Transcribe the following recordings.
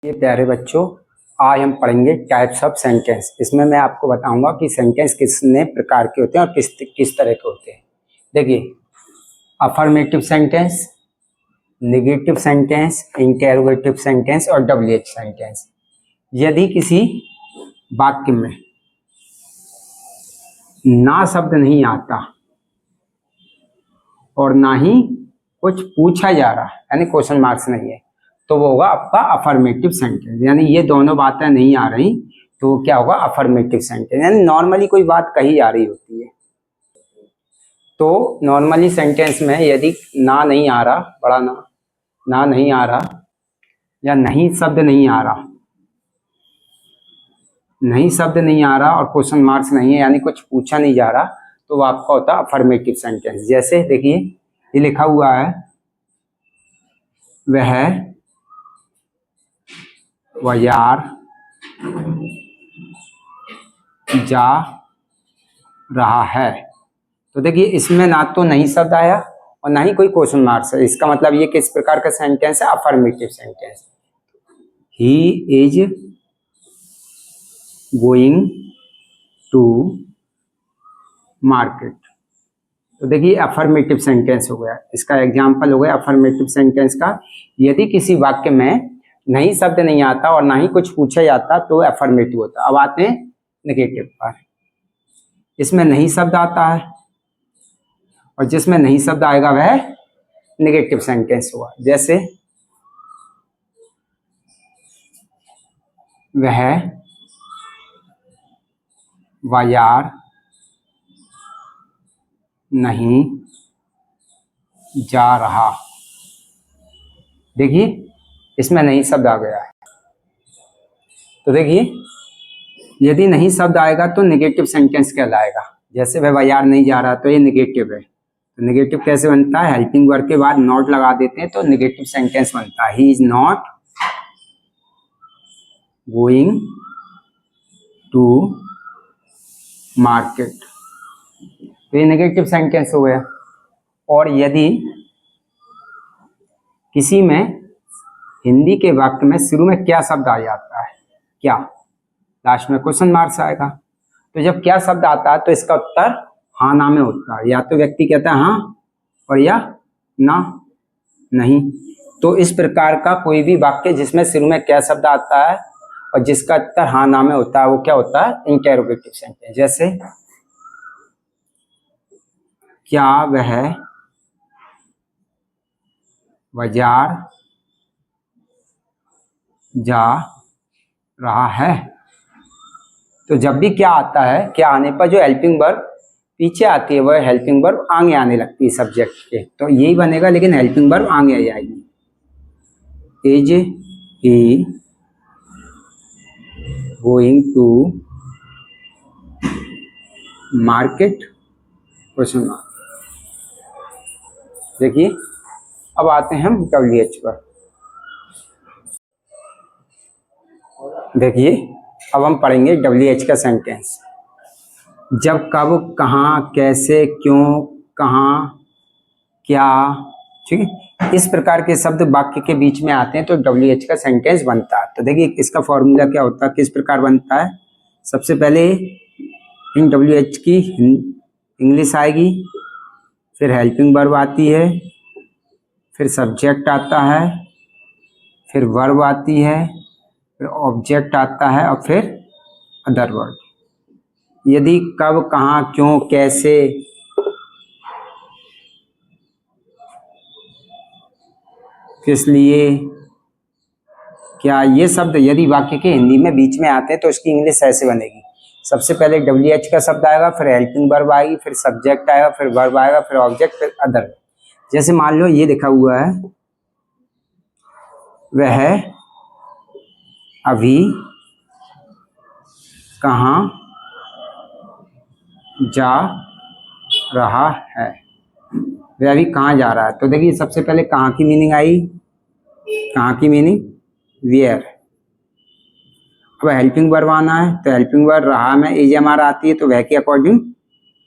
ये प्यारे बच्चों, आज हम पढ़ेंगे टाइप्स ऑफ सेंटेंस। इसमें मैं आपको बताऊंगा कि सेंटेंस कितने प्रकार के होते हैं और किस तरह के होते हैं। देखिए, affirmative sentence, negative sentence, interrogative sentence और डब्ल्यूएच सेंटेंस। यदि किसी वाक्य में ना शब्द नहीं आता और ना ही कुछ पूछा जा रहा यानी क्वेश्चन मार्क्स नहीं है, तो वो होगा आपका अफर्मेटिव सेंटेंस। यानी ये दोनों बातें नहीं आ रही तो क्या होगा, अफर्मेटिव सेंटेंस। यानी नॉर्मली कोई बात कही जा रही होती है, तो नॉर्मली सेंटेंस में यदि ना नहीं आ रहा, बड़ा ना नहीं आ रहा या नहीं शब्द नहीं आ रहा, नहीं शब्द नहीं आ रहा और क्वेश्चन मार्क्स नहीं है यानी कुछ पूछा नहीं जा रहा, तो वो आपका होता है अफर्मेटिव सेंटेंस। जैसे देखिए, ये लिखा हुआ है, वह बाजार जा रहा है। तो देखिए, इसमें ना तो नहीं शब्द आया और ना ही कोई क्वेश्चन मार्क्स है। इसका मतलब ये किस प्रकार का सेंटेंस है, affirmative sentence. He is going to market. तो देखिए, अफर्मेटिव सेंटेंस हो गया। इसका एग्जाम्पल हो गया अफर्मेटिव सेंटेंस का। यदि किसी वाक्य में नहीं शब्द नहीं आता और ना ही कुछ पूछा जाता तो अफर्मेटिव होता। अब आते हैं नेगेटिव पर। इसमें नहीं शब्द आता है और जिसमें नहीं शब्द आएगा वह नेगेटिव सेंटेंस हुआ। जैसे, वह बाजार नहीं जा रहा। देखिए, इसमें नहीं शब्द आ गया है। तो देखिए, यदि नहीं शब्द आएगा तो नेगेटिव सेंटेंस कहलाएगा। जैसे वह बाजार नहीं जा रहा, तो ये नेगेटिव है। तो नेगेटिव कैसे बनता है, हेल्पिंग वर्ब के बाद नॉट लगा देते हैं तो नेगेटिव सेंटेंस बनता है। He is not going to market, तो ये नेगेटिव सेंटेंस हो गया। और यदि किसी में हिंदी के वाक्य में शुरू में क्या शब्द आ जाता है, क्या, लास्ट में क्वेश्चन मार्क्स आएगा। तो जब क्या शब्द आता है तो इसका उत्तर हाँ ना में होता है। या तो व्यक्ति कहता है हाँ और या ना नहीं। तो इस प्रकार का कोई भी वाक्य जिसमें शुरू में क्या शब्द आता है और जिसका उत्तर हाँ ना में होता है, वो क्या होता है, इंटेरोगेटिव सेंटेंस। जैसे, क्या वह बाजार जा रहा है। तो जब भी क्या आता है, क्या आने पर जो हेल्पिंग वर्ब पीछे आती है वह हेल्पिंग वर्ब आगे आने लगती है सब्जेक्ट के, तो यही बनेगा, लेकिन हेल्पिंग वर्ब आगे आ जाएगी। Is he going to market, question mark. देखिए, अब आते हैं हम डब्ल्यूएच पर। देखिए, अब हम पढ़ेंगे डब्ल्यूएच का सेंटेंस। जब, कब, कहाँ, कैसे, क्यों, कहाँ, क्या, ठीक है, इस प्रकार के शब्द वाक्य के बीच में आते हैं तो डब्ल्यूएच का सेंटेंस बनता है। तो देखिए, इसका फॉर्मूला क्या होता है, किस प्रकार बनता है। सबसे पहले इन डब्ल्यूएच की इंग्लिश आएगी, फिर हेल्पिंग वर्ब आती है, फिर सब्जेक्ट आता है, फिर वर्ब आती है, फिर ऑब्जेक्ट आता है और फिर अदर वर्ड। यदि कब, कहाँ, क्यों, कैसे, किस लिए, क्या, ये शब्द यदि वाक्य के हिंदी में बीच में आते हैं तो इसकी इंग्लिश ऐसे बनेगी। सबसे पहले डब्ल्यूएच का शब्द आएगा, फिर हेल्पिंग वर्ब आएगी, फिर सब्जेक्ट आएगा, फिर वर्ब आएगा, फिर ऑब्जेक्ट, फिर अदर। जैसे मान लो ये लिखा हुआ है, वह अभी कहाँ जा रहा है। वह अभी कहाँ जा रहा है। तो देखिए, सबसे पहले कहाँ की मीनिंग आई, कहाँ की मीनिंग वेयर। अब हेल्पिंग वर्ब आना है तो हेल्पिंग वर्ब रहा में एज हमारा आती है तो वह के अकॉर्डिंग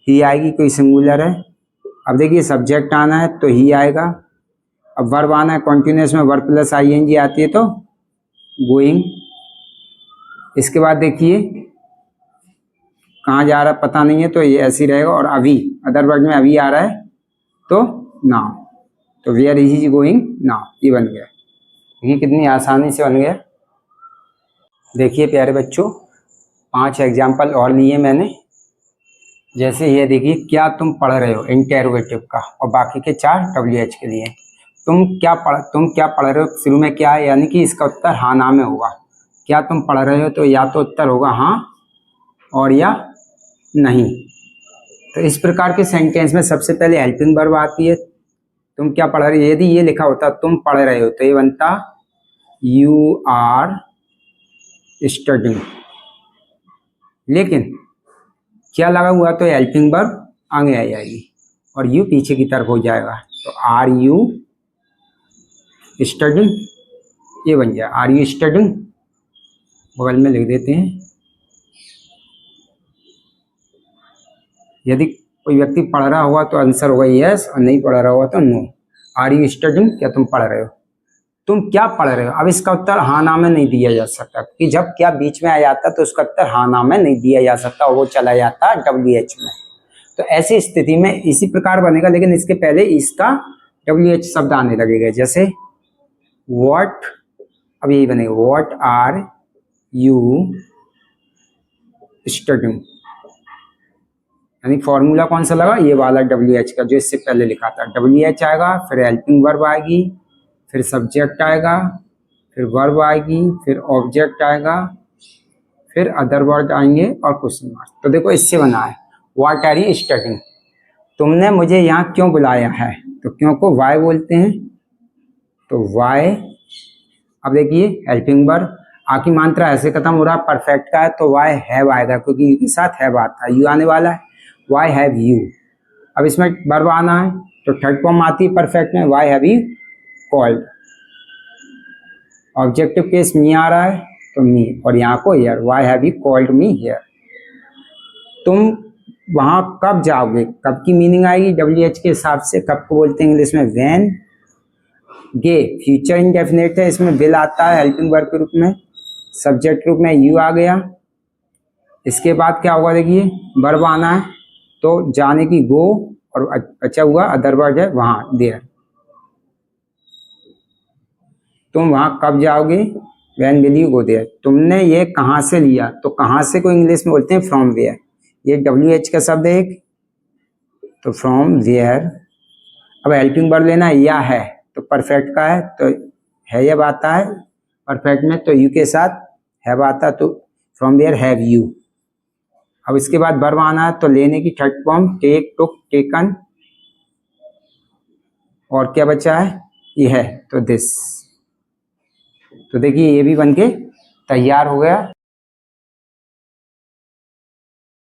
ही आएगी, कोई सिंगुलर है। अब देखिए, सब्जेक्ट आना है तो ही आएगा। अब वर्ब आना है, कॉन्टिन्यूस में वर्ब प्लस आईएनजी आती है तो गोइंग। इसके बाद देखिए कहाँ जा रहा पता नहीं है तो ये ऐसे ही रहेगा, और अभी अदर वर्ड में अभी आ रहा है तो नाउ, तो where is he going now, ये बन गया। ये कितनी आसानी से बन गया। देखिए प्यारे बच्चों 5 एग्जाम्पल और लिए मैंने। जैसे ये देखिए क्या तुम पढ़ रहे हो इंटेरोगेटिव का, और बाकी के 4 WH के लिए। तुम क्या पढ़ रहे हो, शुरू में क्या है, यानी कि इसका उत्तर हाँ ना में होगा। क्या तुम पढ़ रहे हो, तो या तो उत्तर होगा हाँ और या नहीं। तो इस प्रकार के सेंटेंस में सबसे पहले हेल्पिंग वर्ब आती है। तुम क्या पढ़ रहे हो, यदि ये लिखा होता तुम पढ़ रहे हो तो ये बनता यू आर स्टडिंग, लेकिन क्या लगा हुआ तो हेल्पिंग वर्ब आगे आ जाएगी और यू पीछे की तरफ हो जाएगा, तो आर यू स्टडिंग, ये बन जाए आर यू स्टडिंग। बगल में लिख देते हैं। यदि कोई व्यक्ति पढ़ रहा होगा तो आंसर होगा यस, और नहीं पढ़ रहा होगा तो नो। आर यू स्टडिंग, क्या तुम पढ़ रहे हो। तुम क्या पढ़ रहे हो, अब इसका उत्तर हाँ ना में नहीं दिया जा सकता, क्योंकि जब क्या बीच में आ जाता तो उसका उत्तर हाँ ना में नहीं दिया जा सकता, वो चला जाता WH में। तो ऐसी स्थिति में इसी प्रकार बनेगा, लेकिन इसके पहले इसका WH शब्द आने लगेगा। जैसे व्हाट, अब यही बनेगा व्हाट आर यू स्टडिंग, यानी फॉर्मूला कौन सा लगा, ये वाला WH का जो इससे पहले लिखा था। WH आएगा, फिर हेल्पिंग वर्ब आएगी, फिर सब्जेक्ट आएगा, फिर वर्ब आएगी, फिर ऑब्जेक्ट आएगा, फिर अदर वर्ड आएंगे और क्वेश्चन मार्क। तो देखो इससे बना है व्हाट आर यू स्टडिंग, तुमने मुझे यहाँ क्यों बुलाया है, तो क्यों को वाई बोलते हैं, तो वाई। अब देखिए हेल्पिंग वर्ब, आखिरी मात्रा ऐसे खत्म हो रहा है, परफेक्ट का है तो वाई हैव आएगा, क्योंकि यू के साथ हैव आता है, यू आने वाला है, वाई हैव यू। अब इसमें वर्ब आना है तो थर्ड फॉर्म आती है परफेक्ट में, why have you called. Objective case me आ रहा है तो मी, और यहाँ को here, why have you called me here. तुम वहाँ कब जाओगे, कब की मीनिंग आएगी WH के हिसाब से। कब को बोलते हैं इंग्लिश में व्हेन। गे फ्यूचर इंडेफिनिट है, इसमें विल आता है हेल्पिंग वर्ब के रूप में, सब्जेक्ट रूप में यू आ गया। इसके बाद क्या होगा देखिए वर्ब आना है तो जाने की गो, और अच्छा हुआ अदर वर्ड है वहाँ देयर। तुम वहाँ कब जाओगे, when will you go there. तुमने ये कहाँ से लिया, तो कहाँ से को इंग्लिश में बोलते हैं फ्रॉम वेयर। ये WH का शब्द है एक, तो फ्रॉम वेयर। अब हेल्पिंग वर्ब लेना है, या है तो परफेक्ट का है तो है जब आता है परफेक्ट में, तो यू के साथ हैव आता है, तो फ्रॉम वेयर हैव यू। अब इसके बाद वर्ब आना है तो लेने की थर्ड फॉर्म टेक, टुक, टेकन, और क्या बचा है ये है तो दिस। तो देखिए ये भी बनके तैयार हो गया।